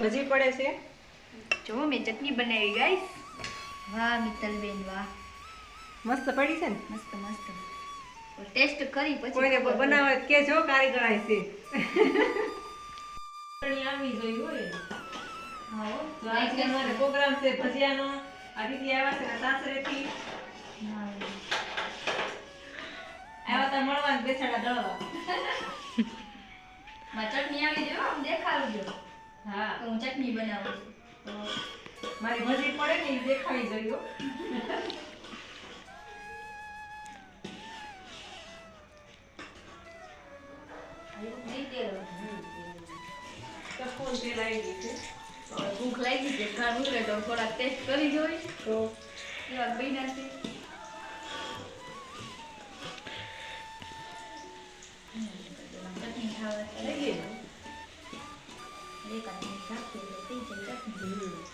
ભજી પડે છે. જો મેં ચટણી બનાવી ગાઈસ. વાહ મિત્તલબેન વાહ, મસ્ત પડી છે ને. મસ્ત મસ્ત. ટેસ્ટ કરી પછી કોઈને બનાવે કે જો કારીગર આય છે. ચટણી આવી જોઈ હોય. હા તો આજે અમારે પ્રોગ્રામ છે ભજીયાનો. આ દીદી આવ્યા છે ને સાસરેથી. આવ્યા તા મળવા ને બેસાડા દળવા. માં ચટણી આવી જો આમ દેખાડજો. હા તો હું ચટણી બનાવું છું. તો મારી ભજી પડે ને એ દેખાવી જોઈએ. કપૂર તેલ આવી ગયું છે. ભૂખ લાગી છે ઘર ઉતરે તો થોડા ટેસ્ટ કરી જોઈ તો એવા બન્યા છે. ચટણી ખાવા થઈ ગઈ ને? એકાદ મિનિટ રાખી દો થઈ જાય ચટણી.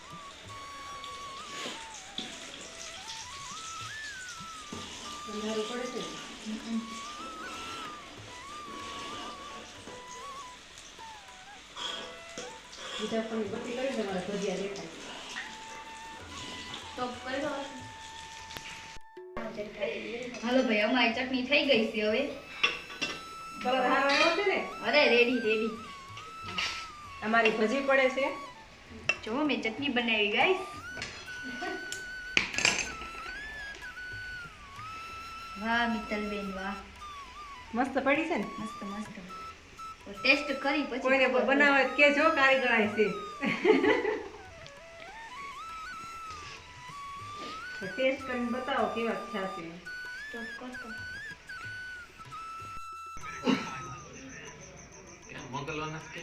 અંધારું પડે છે ને? બીજા પણ બત્તી કરી દે મારા ભજીયા દેખાય. તો કર્યો હાલો ભાઈ અમારી ચટણી થઈ ગઈ છે હવે. કલર હારો આવ્યો છે ને? અરે રેડી રેડી. અમારી ભજી પડે છે. જો મેં ચટણી બનાવી ગાઈસ. વાહ મિત્તલબેન વાહ, મસ્ત પડી છે ને. મસ્ત મસ્ત. ટેસ્ટ કરી પછી કોઈને બનાવે કે જો કારીગર આય છે. ટેસ્ટ કરીને બતાવો કેવા થયા છે. સ્ટોપ કરતો. મોકલવાના છે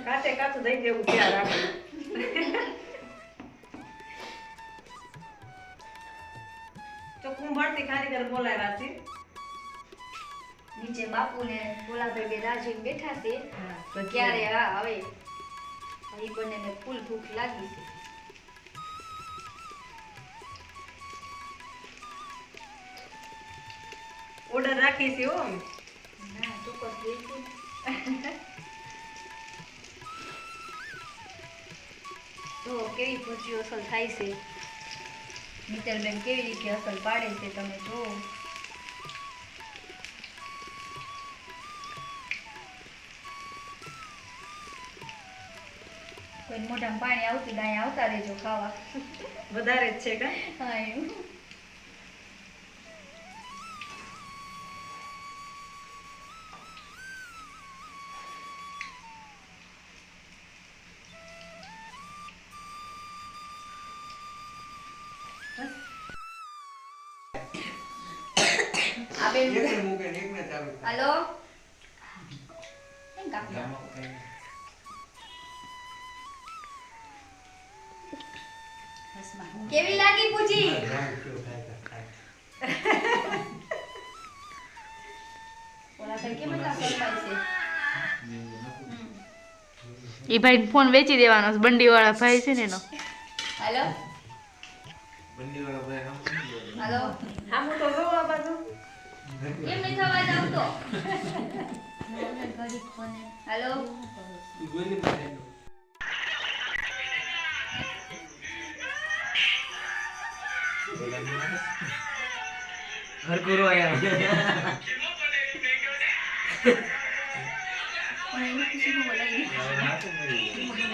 કાચે કાચું દઈ દેવું ત્યાં રાખવું. તો કુંભારથી કારીગર બોલાવ્યા છે. નીચે બાપુને બોલાભાઈ બે રાજીને બેઠા છે. તો ક્યારે હા હવે એ બંનેને ફૂલ ભૂખ લાગી છે. ઓર્ડર રાખી છે હો. ના ચોક્કસ જોઈશું. તો કેવી ભજીઓ અસલ થાય છે. મિત્તલબેન કેવી રીતે અસલ પાડે છે તમે જુઓ. કોઈ મોઢામાં પાણી આવતું ના આવતા રહેજો ખાવા. વધારે જ છે કા? હા એવું. હાલો કેવી લાગી પૂજી? ઓલા ભાઈ કેમ એટલા સરપાઈ છે? એ ભાઈ ફોન વેચી દેવાનો છે, બંડી વાળા ભાઈ છે ને એનો. હાલો બંડીવાળા ભાઈ હાલો હા હું તો જોઉં આ બાજુ. કેમ નહીં થવા જાવ તો? હાલો ઘર કરો આયા પણ એવું કશું બોલાય નહીં.